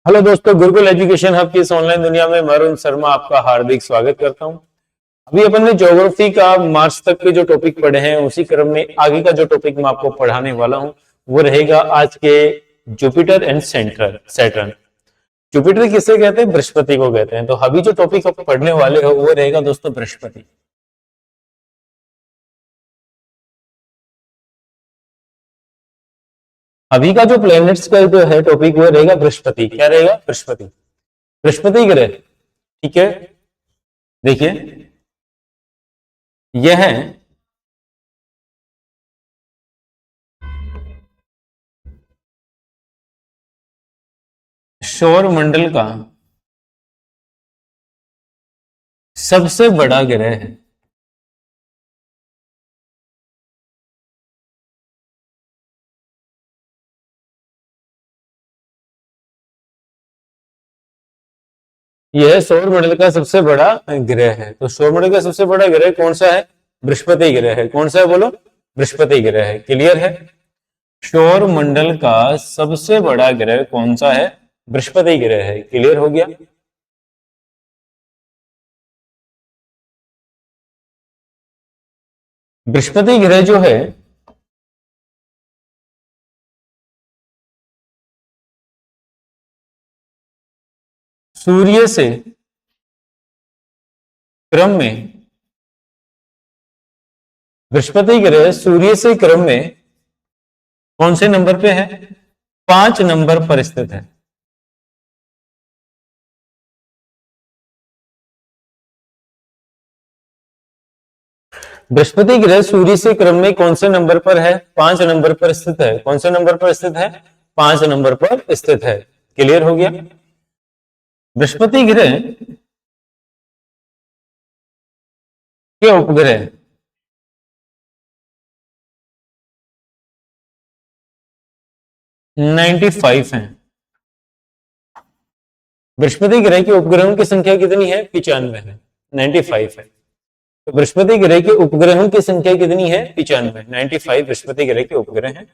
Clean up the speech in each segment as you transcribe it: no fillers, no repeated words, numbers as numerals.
Hello दोस्तों, Gurukul education hub की इस ऑनलाइन दुनिया में मैं अरुण शर्मा आपका हार्दिक स्वागत करता हूं। अभी अपन ने ज्योग्राफी का मार्च तक के जो टॉपिक पढ़े हैं उसी क्रम में आगे का जो टॉपिक मैं आपको पढ़ाने वाला हूं वो रहेगा आज के जुपिटर एंड सैटर्न। जुपिटर किसे कहते हैं? बृहस्पति को कहते हैं। तो अभी जो टॉपिक आप पढ़ने वाले हो वो रहेगा दोस्तों बृहस्पति। अभी का जो प्लैनेट्स का जो है टॉपिक वो रहेगा बृहस्पति। क्या रहेगा? बृहस्पति। बृहस्पति ग्रह, ठीक है। देखिए यह है सौर मंडल का सबसे बड़ा ग्रह है। यह सौर मंडल का सबसे बड़ा ग्रह है। तो सौर मंडल का सबसे बड़ा ग्रह कौन सा है? बृहस्पति ग्रह है। कौन सा है बोलो? बृहस्पति ग्रह है। क्लियर है? सौर मंडल का सबसे बड़ा ग्रह कौन सा है? बृहस्पति ग्रह है। क्लियर हो गया? बृहस्पति ग्रह जो है सूर्य से क्रम में, बृहस्पति ग्रह सूर्य से क्रम में कौन से नंबर पे है? 5 नंबर पर स्थित है। बृहस्पति ग्रह सूर्य से क्रम में कौन से नंबर पर है? 5 नंबर पर स्थित है। कौन से नंबर पर स्थित है? 5 नंबर पर स्थित है। क्लियर हो गया? बृहस्पति ग्रह के उपग्रह 95 हैं। बृहस्पति ग्रह के उपग्रहों की संख्या कितनी है? 95 है। 95 है। तो बृहस्पति ग्रह के उपग्रहों की संख्या कितनी है? 95। 95 बृहस्पति ग्रह के उपग्रह हैं।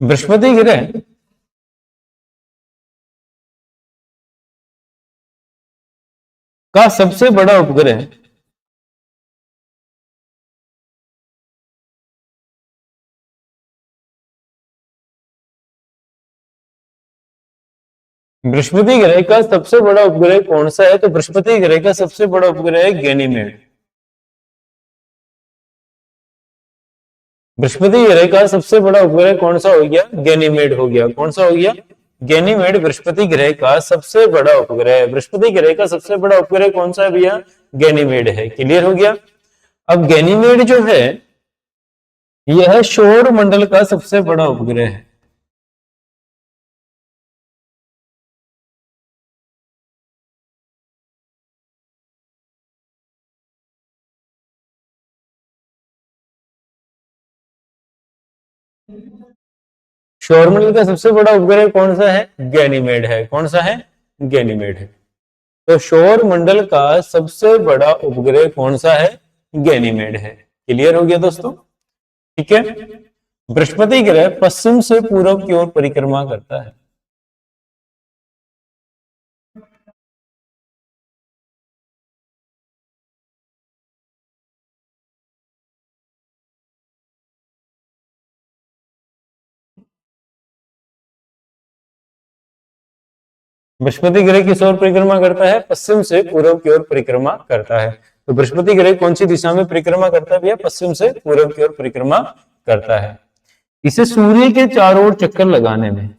बृहस्पति ग्रह का सबसे बड़ा उपग्रह बृहस्पति ग्रह का सबसे बड़ा उपग्रह कौन सा है? तो बृहस्पति ग्रह का सबसे बड़ा उपग्रह है गैनीमेड। बृहस्पति ग्रह का सबसे बड़ा उपग्रह कौन सा हो गया? गैनीमेड हो गया। कौन सा हो गया? गैनीमेड बृहस्पति ग्रह का सबसे बड़ा उपग्रह है। बृहस्पति ग्रह का सबसे बड़ा उपग्रह कौन सा है भैया? गैनीमेड है। क्लियर हो गया? अब गैनीमेड जो है यह सौर मंडल का सबसे बड़ा उपग्रह है। सौरमंडल का सबसे बड़ा उपग्रह कौन सा है? गैनीमेड है। कौन सा है? गैनीमेड है। तो सौर मंडल का सबसे बड़ा उपग्रह कौन सा है? गैनीमेड है। क्लियर हो गया दोस्तों? ठीक है। बृहस्पति ग्रह पश्चिम से पूर्व की ओर परिक्रमा करता है। बृहस्पति ग्रह किस ओर परिक्रमा करता है? पश्चिम से पूर्व की ओर परिक्रमा करता है। तो बृहस्पति ग्रह कौन सी दिशा में परिक्रमा करता है भैया? पश्चिम से पूर्व की ओर परिक्रमा करता है। इसे सूर्य के चारों ओर चक्कर लगाने में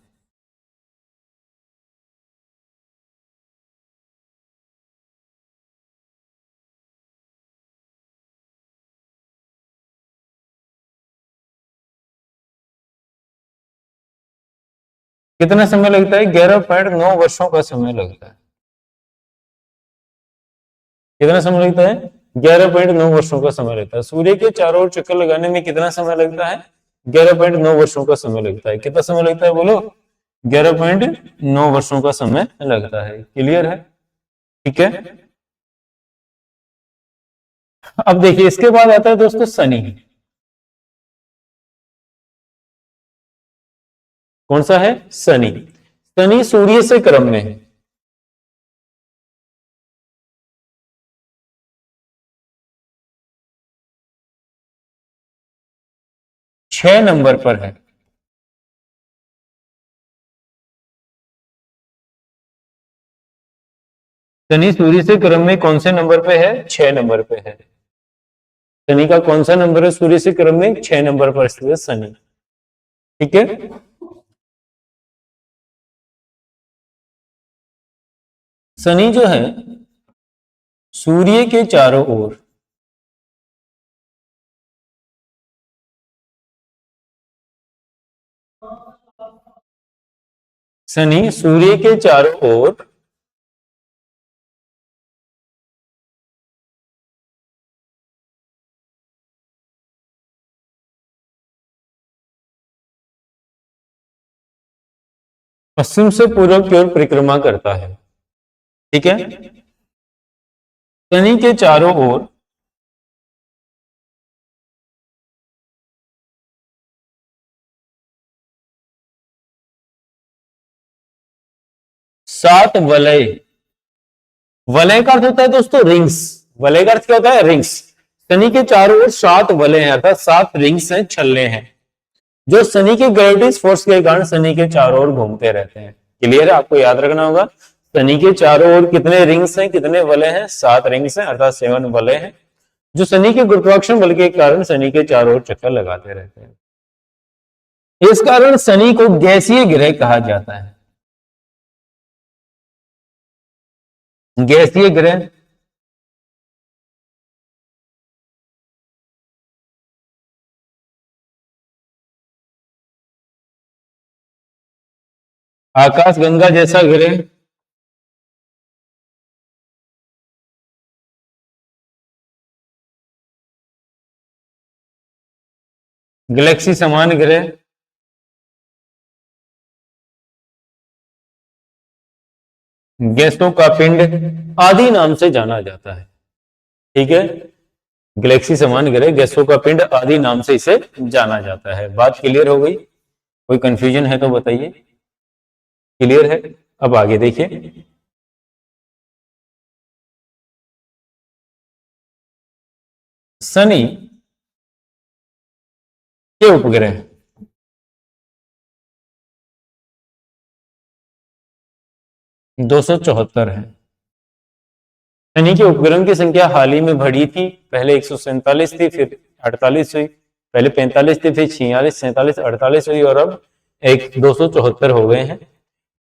कितना समय लगता है? 11.9 वर्षों का समय लगता है। कितना समय लगता है? 11.9 वर्षों का समय लगता है। सूर्य के चारों ओर चक्कर लगाने में कितना समय लगता है? 11.9 वर्षों का समय लगता है। कितना समय लगता है बोलो? 11.9 वर्षों का समय लगता है। क्लियर है? ठीक है। अब देखिए इसके बाद आता है दोस्तों शनि। कौन सा है? शनि। शनि सूर्य से क्रम में है। छह नंबर पर है। शनि सूर्य से क्रम में कौन से नंबर पे है? छह नंबर पे है। शनि का कौन सा नंबर है सूर्य से क्रम में? छह नंबर पर स्थित है शनि। ठीक है। शनि जो है सूर्य के चारों ओर शनि सूर्य के चारों ओर पश्चिम से पूर्व की ओर परिक्रमा करता है। ठीक है। शनि के चारों ओर सात वलय। वलय का अर्थ होता है दोस्तों रिंग्स। वलय का अर्थ क्या होता है? रिंग्स। शनि के चारों ओर सात वलय हैं, अर्थात सात रिंग्स हैं, छल्ले हैं, जो शनि की ग्रेविटी फोर्स के कारण शनि के चारों ओर घूमते रहते हैं। क्लियर है? आपको याद रखना होगा शनि के चारों ओर कितने रिंग्स हैं, कितने वलय हैं? सात रिंग्स हैं, अर्थात सेवन वलय हैं, जो शनि के गुरुत्वाकर्षण बल के कारण शनि के चारों ओर चक्कर लगाते रहते हैं। इस कारण शनि को गैसीय ग्रह कहा जाता है। गैसीय ग्रह। आकाश गंगा जैसा ग्रह। गैलेक्सी समान ग्रह। गैसों का पिंड आदि नाम से जाना जाता है। ठीक है। गैलेक्सी समान ग्रह, गैसों का पिंड आदि नाम से इसे जाना जाता है। बात क्लियर हो गई? कोई कंफ्यूजन है तो बताइए। क्लियर है? अब आगे देखिए। शनि के उपग्रह 274 है। शनि के उपग्रहों की संख्या हाल ही में बढ़ी थी। पहले 147 थी, फिर 48 हुई, पहले 45 थी, फिर 46, 47, 48 हुई, और अब एक 274 हो गए हैं।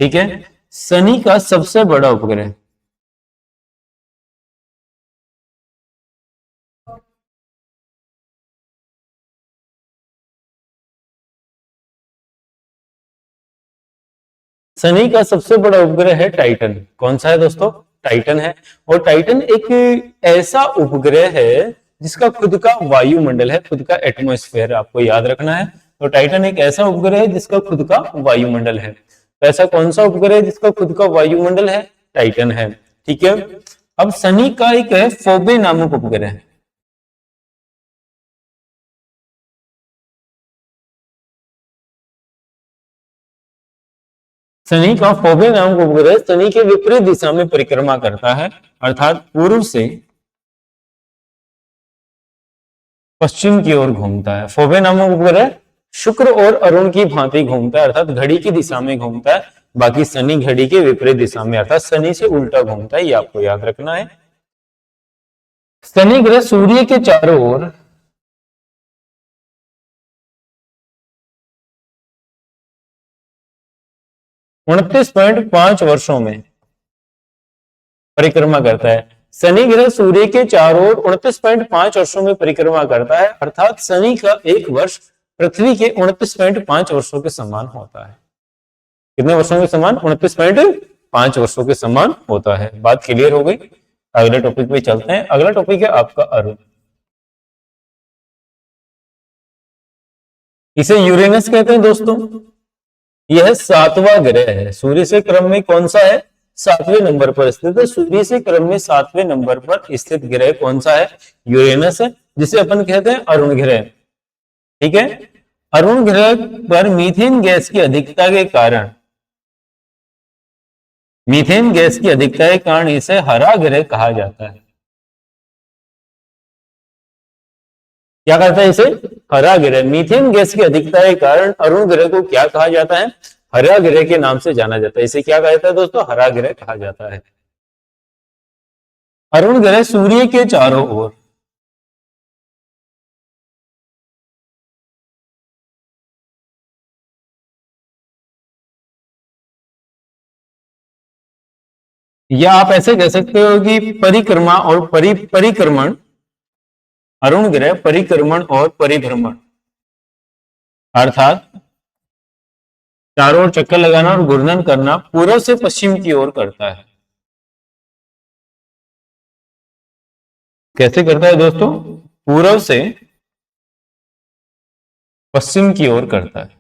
ठीक है। शनि का सबसे बड़ा उपग्रह शनि का सबसे बड़ा उपग्रह है टाइटन। कौन सा है दोस्तों? टाइटन है। और टाइटन एक ऐसा उपग्रह है जिसका खुद का वायुमंडल है, खुद का एटमॉस्फेयर, आपको याद रखना है। तो टाइटन एक ऐसा उपग्रह है जिसका खुद का वायुमंडल है। तो ऐसा कौन सा उपग्रह है जिसका खुद का वायुमंडल है? टाइटन है। ठीक है। अब शनि का एक है फोबे नामक उपग्रह। शनि का फोबे नामक उपग्रह शनि के विपरीत दिशा में परिक्रमा करता है, अर्थात पूर्व से पश्चिम की ओर घूमता है। फोबे नामक उपग्रह शुक्र और अरुण की भांति घूमता है, अर्थात घड़ी की दिशा में घूमता है। बाकी शनि घड़ी के विपरीत दिशा में, अर्थात शनि से उल्टा घूमता है, ये आपको याद रखना है। शनि ग्रह सूर्य के चारों ओर 29.5 वर्षों में परिक्रमा करता है। शनि ग्रह सूर्य के चारों ओर 29.5 वर्षों में परिक्रमा करता है, अर्थात शनि का एक वर्ष पृथ्वी के 29.5 वर्षों के समान होता है। कितने वर्षों के समान? 29.5 वर्षों के समान होता है। बात क्लियर हो गई? अगले टॉपिक पे चलते हैं। अगला टॉपिक है आपका अरुण। इसे यूरेनस कहते हैं दोस्तों। यह सातवां ग्रह है। सूर्य से क्रम में कौन सा है? सातवें नंबर पर स्थित है। सूर्य से क्रम में सातवें नंबर पर स्थित ग्रह कौन सा है? यूरेनस है, जिसे अपन कहते हैं अरुण ग्रह। ठीक है, अरुण ग्रह पर मीथेन गैस की अधिकता के कारण, मीथेन गैस की अधिकता के कारण इसे हरा ग्रह कहा जाता है। क्या कहता है इसे? हरा ग्रह। मीथेन गैस की अधिकता के कारण अरुण ग्रह को क्या कहा जाता है? हरा ग्रह के नाम से जाना जाता है। इसे क्या कहता है दोस्तों? हरा ग्रह कहा जाता है। अरुण ग्रह सूर्य के चारों ओर, या आप ऐसे कह सकते हो कि परिक्रमा और परिक्रमण, अरुण ग्रह परिक्रमण और परिभ्रमण अर्थात चारों ओर चक्कर लगाना और घूर्णन करना पूर्व से पश्चिम की ओर करता है। कैसे करता है दोस्तों? पूर्व से पश्चिम की ओर करता है।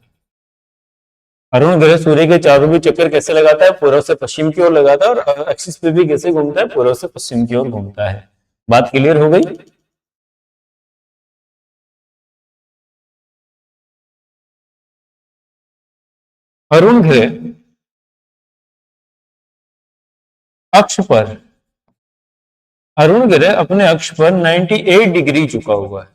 अरुण ग्रह सूर्य के चारों भी चक्कर कैसे लगाता है? पूर्व से पश्चिम की ओर लगाता है, और एक्सिस पे भी कैसे घूमता है? पूर्व से पश्चिम की ओर घूमता है। बात क्लियर हो गई? अरुण ग्रह अक्ष पर, अरुण ग्रह अपने अक्ष पर 98 डिग्री झुका हुआ है।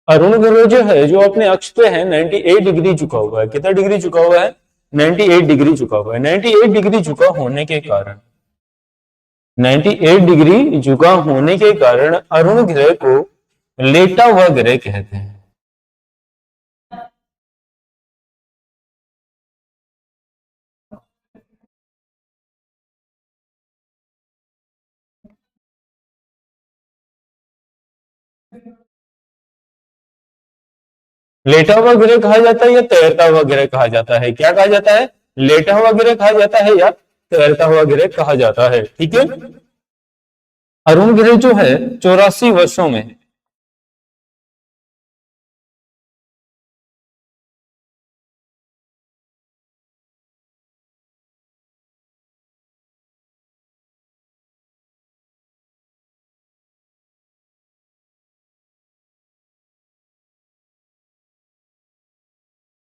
अरुण ग्रह जो है, जो अपने अक्ष पे है 98 डिग्री झुका हुआ है। कितना डिग्री झुका हुआ है? 98 डिग्री झुका हुआ है। 98 डिग्री झुका होने के कारण, 98 डिग्री झुका होने के कारण अरुण ग्रह को लेटा हुआ ग्रह कहते हैं। लेटा हुआ ग्रह कहा जाता है या तैरता हुआ ग्रह कहा जाता है? क्या कहा जाता है? लेटा हुआ ग्रह कहा जाता है या तैरता हुआ ग्रह कहा जाता है? ठीक है। अरुण ग्रह जो है 84 वर्षों में,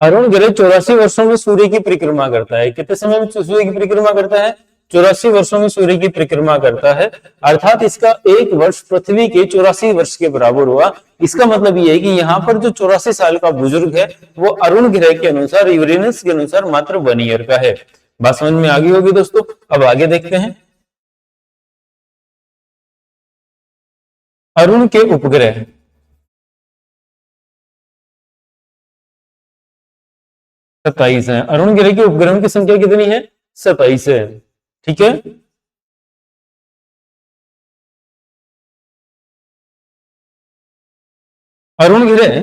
अरुण ग्रह 84 वर्षों में सूर्य की परिक्रमा करता है। कितने समय में सूर्य की परिक्रमा करता है? 84 वर्षों में सूर्य की परिक्रमा करता है। अर्थात इसका एक वर्ष पृथ्वी के 84 वर्ष के बराबर हुआ। इसका मतलब ये है कि यहाँ पर जो 84 साल का बुजुर्ग है, वो अरुण ग्रह के अनुसार, यूरेनस के अनुसार मात्र 1 ईयर का है। बात समझ में आ गई होगी दोस्तों। अब आगे देखते हैं। अरुण के उपग्रह, 27 है। अरुण ग्रह के उपग्रहों की संख्या कितनी है? 27 है। ठीक है। अरुण ग्रह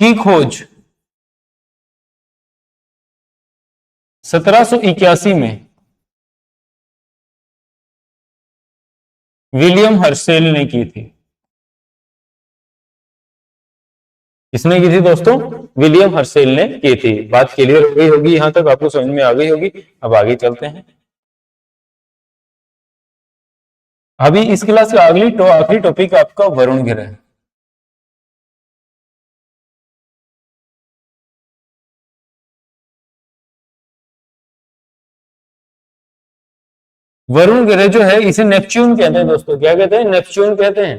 की खोज 1781 में विलियम हर्शेल ने की थी। किसने की थी दोस्तों? विलियम हर्शेल ने की थी। बात क्लियर हो गई होगी, यहां तक आपको समझ में आ गई होगी। अब आगे चलते हैं। अभी इस क्लास का आखिरी टॉपिक आपका वरुण ग्रह। वरुण ग्रह जो है, इसे नेपच्यून कहते हैं दोस्तों। क्या कहते हैं? नेपच्यून कहते हैं।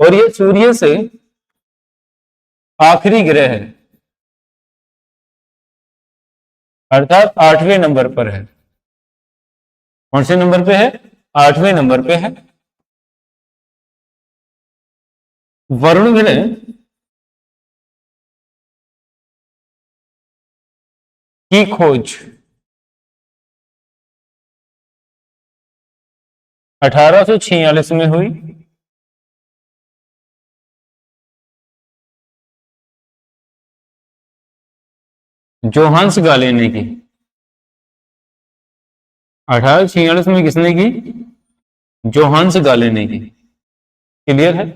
और ये सूर्य से आखिरी ग्रह है, अर्थात 8वें नंबर पर है। कौन से नंबर पे है? 8वें नंबर पे है। वरुण ग्रह की खोज 1846 में हुई। जोहान्स गाले ने की। 1846 में किसने की? जोहान्स गाले ने की। क्लियर है?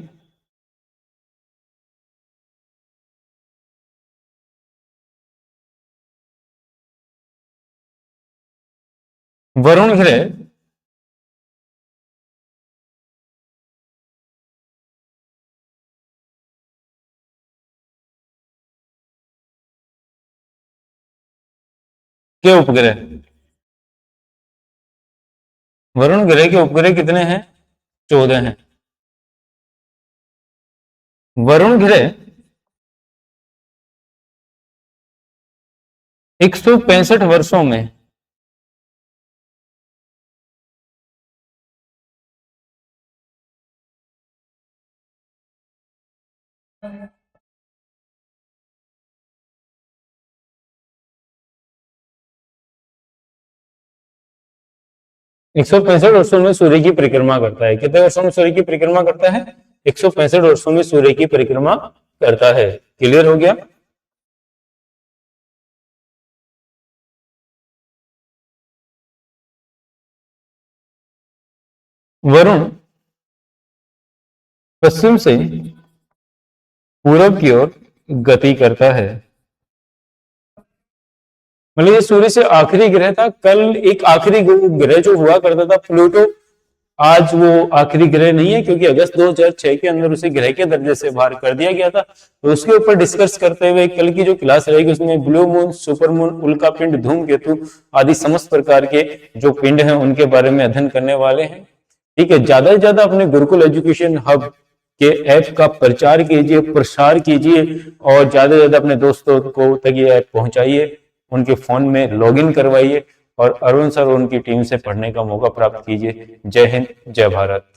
वरुण ग्रह के उपग्रह, वरुण ग्रह के उपग्रह कितने हैं? 14 हैं। वरुण ग्रह 165 वर्षों में 165 वर्षों में सूर्य की परिक्रमा करता है। कितने वर्षों में सूर्य की परिक्रमा करता है? 165 वर्षों में सूर्य की परिक्रमा करता है। क्लियर हो गया? वरुण पश्चिम से पूरब की ओर गति करता है। मतलब ये सूर्य से आखिरी ग्रह था। कल एक आखिरी ग्रह जो हुआ करता था प्लूटो, आज वो आखिरी ग्रह नहीं है, क्योंकि अगस्त 2006 के अंदर उसे ग्रह के दर्जे से बाहर कर दिया गया था। तो उसके ऊपर डिस्कस करते हुए कल की जो क्लास रहेगी उसमें ब्लू मून, सुपर मून, उल्का पिंड, धूमकेतु आदि समस्त प्रकार के जो पिंड हैं उनके बारे में अध्ययन करने वाले हैं। ठीक है, ज्यादा से ज्यादा अपने गुरुकुल एजुकेशन हब के ऐप का प्रचार कीजिए, प्रसार कीजिए और ज्यादा से ज्यादा अपने दोस्तों को तक ये ऐप पहुंचाइए, उनके फोन में लॉगिन करवाइए और अरुण सर और उनकी टीम से पढ़ने का मौका प्राप्त कीजिए। जय हिंद, जय भारत।